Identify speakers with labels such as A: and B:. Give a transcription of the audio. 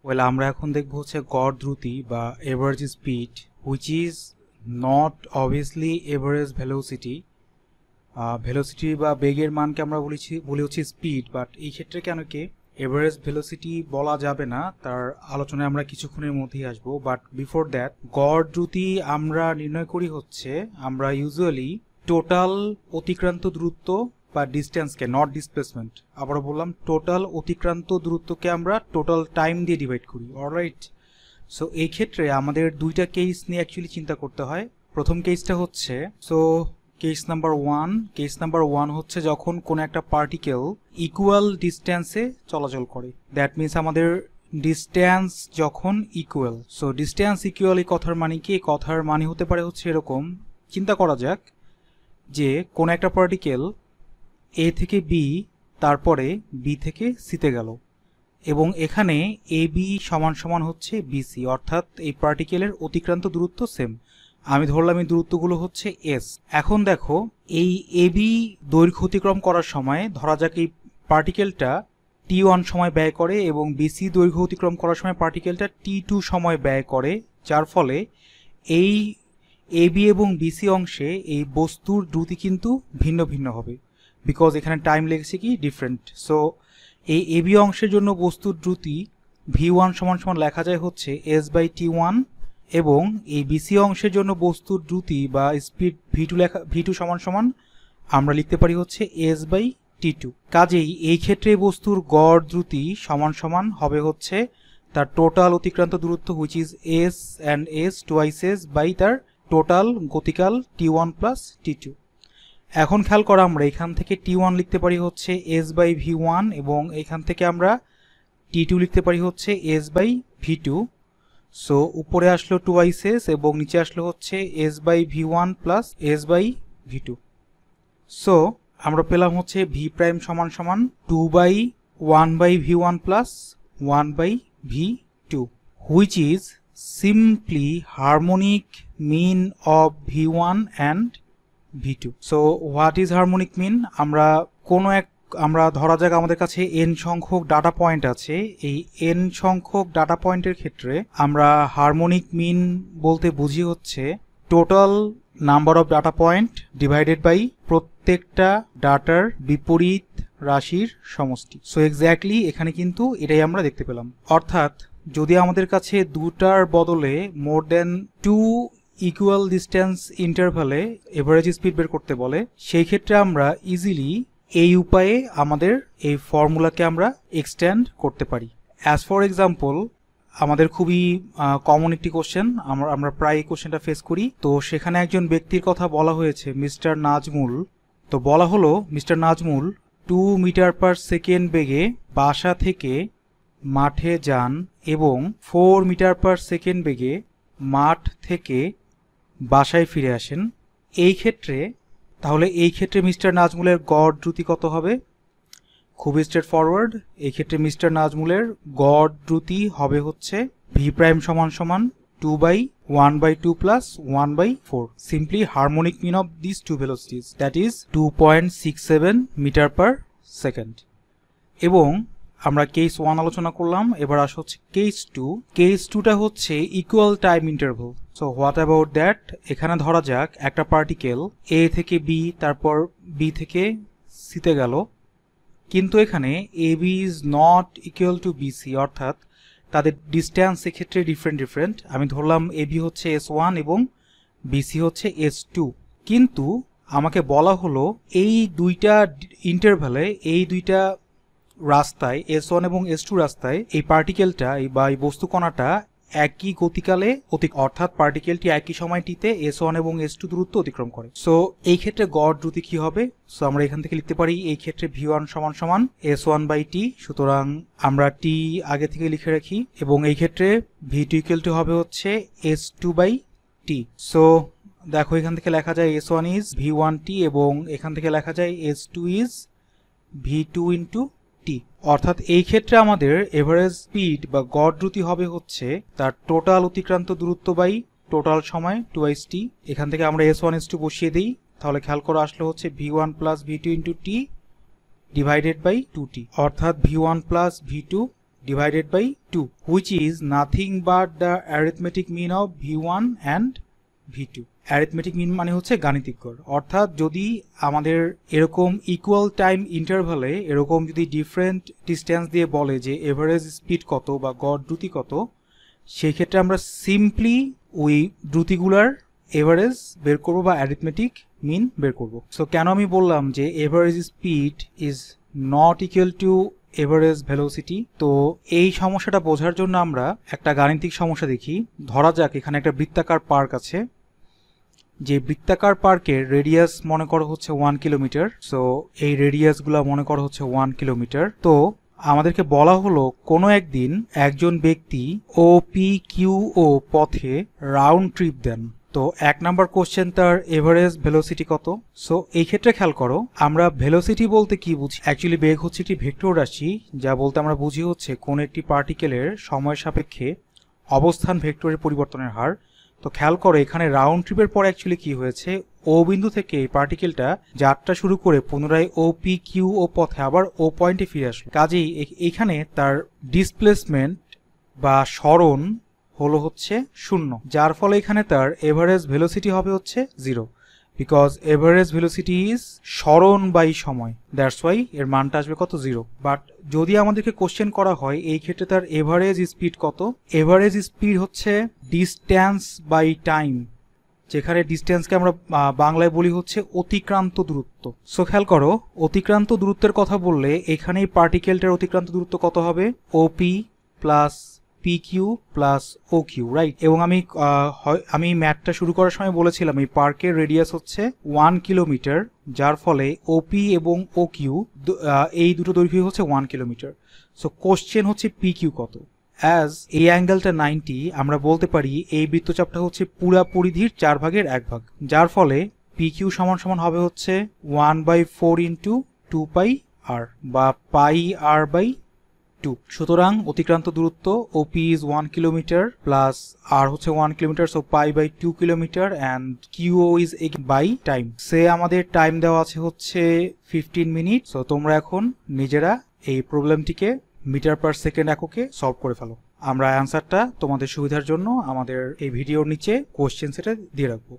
A: Well আমরা এখন দেখব হচ্ছে গড় দ্রুতি বা average speed which is not obviously average velocity. Velocity বা বেগের মানকে আমরা বলি হচ্ছে স্পিড, বাট এই ক্ষেত্রে কেন কি এভারেজ ভেলোসিটি বলা যাবে না, তার আলোচনায় আমরা কিছুক্ষণের মধ্যেই আসবো। বাট বিফোর দ্যাট, গড় দ্রুতি আমরা নির্ণয় করি হচ্ছে আমরা ইউজুয়ালি টোটাল অতিক্রান্ত দূরত্ব বা ডিস্টেন্সকে, নট ডিসপ্লেসমেন্ট, আবারও বললাম টোটাল অতিক্রান্ত দূরত্বকে আমরা টোটাল টাইম দিয়ে ডিভাইড করি। অলরাইট, সো এই ক্ষেত্রে আমাদের দুইটা কেস নিয়ে অ্যাকচুয়ালি চিন্তা করতে হয়। প্রথম কেসটা হচ্ছে কেস নাম্বার ওয়ান হচ্ছে যখন কোনো একটা পার্টিকেল ইকুয়াল ডিস্টেন্সে চলাচল করে। দ্যাট মিনস আমাদের ডিস্টেন্স যখন ইকুয়াল। সো ডিস্টেন্স ইকুয়াল এই কথার মানে কি? কথার মানে হতে পারে হচ্ছে এরকম, চিন্তা করা যাক যে কোনো একটা পার্টিকেল এ থেকে বি, তারপরে বি থেকে সিতে গেল, এবং এখানে এ বি সমান সমান হচ্ছে বিসি, অর্থাৎ এই পার্টিকেলের অতিক্রান্ত দূরত্ব সেম। আমি ধরলাম এই দূরত্বগুলো হচ্ছে এস। এখন দেখো এই এ বি দৈর্ঘ্য অতিক্রম করার সময় ধরা যাক এই পার্টিকেলটা T1 সময় ব্যয় করে এবং বিসি দৈর্ঘ্য অতিক্রম করার সময় পার্টিকেলটা T2 সময় ব্যয় করে, যার ফলে এই এ বি এবং বিসি অংশে এই বস্তুর দ্রুতি কিন্তু ভিন্ন ভিন্ন হবে, বিকজ এখানে টাইম লেগেছে কি ডিফারেন্ট। সো এই এবি অংশের জন্য বস্তুর দ্রুতি v1 সমান সমান লেখা যায় হচ্ছে s/t1, এবং এই বিসি অংশের জন্য বস্তুর দ্রুতি বা স্পিড v2 সমান সমান আমরা লিখতে পারি হচ্ছে s/t2। কাজেই এই ক্ষেত্রে বস্তুর গড় দ্রুতি সমান সমান হবে হচ্ছে তার টোটাল অতিক্রান্ত দূরত্ব which is s and s twice s by তার টোটাল গতিকাল t1 প্লাস t2। এখন খেয়াল করা, আমরা এখান থেকে T1 লিখতে পারি হচ্ছে s/v1, এবং এখান থেকে আমরা T2 লিখতে পারি হচ্ছে s/v2। সো উপরে আসলো 2s এবং নিচে আসলো হচ্ছে s/v1 প্লাস s/v2। সো আমরা পেলাম হচ্ছে v প্রাইম সমান সমান 2/1/v1 plus 1/v2, which is simply harmonic mean of v1 and v2। So what is harmonic mean? আমরা ধরা যাক আমাদের কাছে n সংখ্যক ডাটা পয়েন্ট আছে। এই n সংখ্যক ডাটা পয়েন্টের ক্ষেত্রে আমরা হারমোনিক মিন বলতে বুঝি হচ্ছে total number of data point divided by প্রত্যেকটা ডাটার বিপরীত রাশির সমষ্টি। সো এক্স্যাক্টলি এখানে কিন্তু এটাই আমরা দেখতে পেলাম। অর্থাৎ যদি আমাদের কাছে দুটার বদলে মোর দেন 2 ইকুয়াল ডিস্টেন্স ইন্টারভালে এভারেজ স্পিড বের করতে বলে, সেই ক্ষেত্রে আমরা ইজিলি এই উপায়ে আমাদের এই ফর্মুলাকে আমরা এক্সটেন্ড করতে পারি। অ্যাজ ফর এক্সাম্পল, আমাদের খুবই কমন একটি কোশ্চেন, আমরা প্রায় এই কোশ্চেনটা ফেস করি। তো সেখানে একজন ব্যক্তির কথা বলা হয়েছে, মিস্টার নাজমুল। তো বলা হলো mister Nazmul 2 metre per second বেগে বাসা থেকে মাঠে যান এবং 4 মিটার পার সেকেন্ড বেগে মাঠ থেকে বাসায় ফিরে আসেন। এই ক্ষেত্রে মিস্টার নাজমুলের গড় দ্রুতি কত হবে? খুবই স্ট্রেট ফরওয়ার্ড। এই ক্ষেত্রে মিস্টার নাজমুলের গড় দ্রুতি হবে হচ্ছে v প্রাইম সমান সমান 2/1/2 plus 1/4, simply harmonic mean of this two velocities, that is 2.67 metre per second. এবং আমরা কেস 1 আলোচনা করলাম, এবার আসা হচ্ছে কেস 2। কেস 2টা হচ্ছে equal time interval. So what about that? এখানে ধরা যাক একটা পার্টিকেল এ থেকে বি, তারপর বি থেকে সিতে গেল, কিন্তু এখানে A B is not equal to BC, অর্থাৎ তাদের ডিস্টেন্স এক্ষেত্রে ডিফারেন্ট। আমি ধরলাম এ বি হচ্ছে s1 এবং বিসি হচ্ছে s2, কিন্তু আমাকে বলা হলো এই দুইটা ইন্টারভালে, এই দুইটা রাস্তায় s1 এবং s2 রাস্তায় এই পার্টিকেলটা বা এই বস্তু কণাটা একই গতিকালে অর্থাৎ পার্টিকেলটি একই সময়টিতে s1 এবং s2 দূরত্ব অতিক্রম করে। সো এই ক্ষেত্রে গড় দ্রুতি কি হবে? সো আমরা এখান থেকে লিখতে পারি এই ক্ষেত্রে v1 সমান সমান s1/t। সুতরাং আমরা t আগে থেকে লিখে রাখি, এবং এই ক্ষেত্রে v2 ইকুয়াল টু হবে হচ্ছে s2/t। সো দেখো এখান থেকে লেখা যায় s1 ইজ v1t এবং এখান থেকে লেখা যায় s2 ইজ v2 ইন্টু টি। অর্থাৎ এই ক্ষেত্রে আমাদের এভারেজ স্পিড বা গড় দ্রুতি হবে হচ্ছে তার টোটাল অতিক্রান্ত দূরত্ব বাই টোটাল সময় 2t। এখান থেকে আমরা s1 s2 বসিয়ে দিই, তাহলে খেয়াল করে আসলে হচ্ছে v1 plus v2 into t divided by 2t, অর্থাৎ v1 plus v2 divided by 2, which is nothing but the arithmetic mean of v1 and v2. Arithmetic mean মানে হচ্ছে গাণিতিক গড়, অর্থাৎ যদি আমাদের এরকম ইকুয়াল টাইম ইন্টারভালে এরকম যদি ডিফারেন্ট ডিস্টেন্স দিয়ে বলে যে এভারেজ স্পিড কত বা গড় দ্রুতি কত, সেই ক্ষেত্রে আমরা সিম্পলি ওই দ্রুতিগুলার এভারেজ বের করবো বা অ্যারিথমেটিক মিন বের করবো। সো কেন আমি বললাম যে average speed is not equal two average velocity, তো এই সমস্যাটা বোঝার জন্য আমরা একটা গাণিতিক সমস্যা দেখি। ধরা যাক এখানে একটা বৃত্তাকার পার্ক আছে, যে বৃত্তাকার পার্কের রেডিয়াস মনে করো হচ্ছে 1 কিলোমিটার। সো এই রেডিয়াসগুলো মনে করো হচ্ছে 1 কিলোমিটার। তো আমাদেরকে বলা হলো কোনো একদিন একজন ব্যক্তি ও পি কিউ ও পথে রাউন্ড ট্রিপ দেন। তো 1 নাম্বার কোশ্চেন তার এভারেজ ভেলোসিটি কত। সো এই ক্ষেত্রে খেয়াল করো, আমরা ভেলোসিটি বলতে কি বুঝি? অ্যাকচুয়ালি বেগ হচ্ছে একটি ভেক্টর রাশি, যা বলতে আমরা বুঝি হচ্ছে কোন একটি পার্টিকেলের সময় সাপেক্ষে অবস্থান ভেক্টরের পরিবর্তনের হার। তো খেয়াল করো এখানে রাউন্ড ট্রিপের পর অ্যাকচুয়ালি কি হয়েছে, ও বিন্দু থেকে এই পার্টিকেলটা যাত্রা শুরু করে পুনরায় ও পি কিউ ও পথে আবার ও পয়েন্টে ফিরে আসলো। কাজেই এখানে তার ডিসপ্লেসমেন্ট বা সরণ হলো হচ্ছে 0, যার ফলে এখানে তার এভারেজ ভেলোসিটি হবে হচ্ছে 0, বিকজ এভারেজ ভেলোসিটি ইজ সরণ বাই সময়, দ্যাটস ওয়াই এর মানটা আসবে কত 0। বাট যদি আমাদেরকে কোশ্চেন করা হয় এই ক্ষেত্রে তার এভারেজ স্পিড কত, এভারেজ স্পিড হচ্ছে ডিস্ট্যান্স বাই টাইম, যেখানে ডিস্টেন্সকে আমরা বাংলায় বলি হচ্ছে অতিক্রান্ত দূরত্ব। সো খেয়াল করো অতিক্রান্ত দূরত্বের কথা বললে এখানে এই পার্টিকেলটার অতিক্রান্ত দূরত্ব কত হবে, ওপি plus P Q plus O Q, right. এবং আমি ম্যাথটা শুরু করার সময় বলেছিলাম এই পার্কের রেডিয়াস হচ্ছে 1 কিলোমিটার, যার ফলে ওপি এবং ও কিউ এই দুটো দৈর্ঘ্য হচ্ছে 1 কিলোমিটার। সো কোশ্চেন হচ্ছে পি কিউ কত। অ্যাজ এই অ্যাঙ্গেলটা 90, আমরা বলতে পারি এই বৃত্তচাপটা হচ্ছে পুরা পরিধির 4 ভাগের 1 ভাগ, যার ফলে পি কিউ সমান সমান হবে হচ্ছে 1/4 ইন্টু 2 পাই আর বা পাই আর বাই 2। সুতরাং অতিক্রান্ত দূরত্ব ওপি ইজ 1 কিলোমিটার প্লাস আর হচ্ছে 1 kilometre, so pi by 2 kilometre and QO is by time. সে আমাদের টাইম দেওয়া আছে হচ্ছে 15 মিনিট। সো তোমরা এখন নিজেরা এই প্রবলেমটিকে মিটার পার সেকেন্ড এককে সলভ করে ফেলো। আমরা অ্যান্সারটা তোমাদের সুবিধার জন্য আমাদের এই ভিডিওর নিচে কোশ্চেন সেটে দিয়ে রাখবো।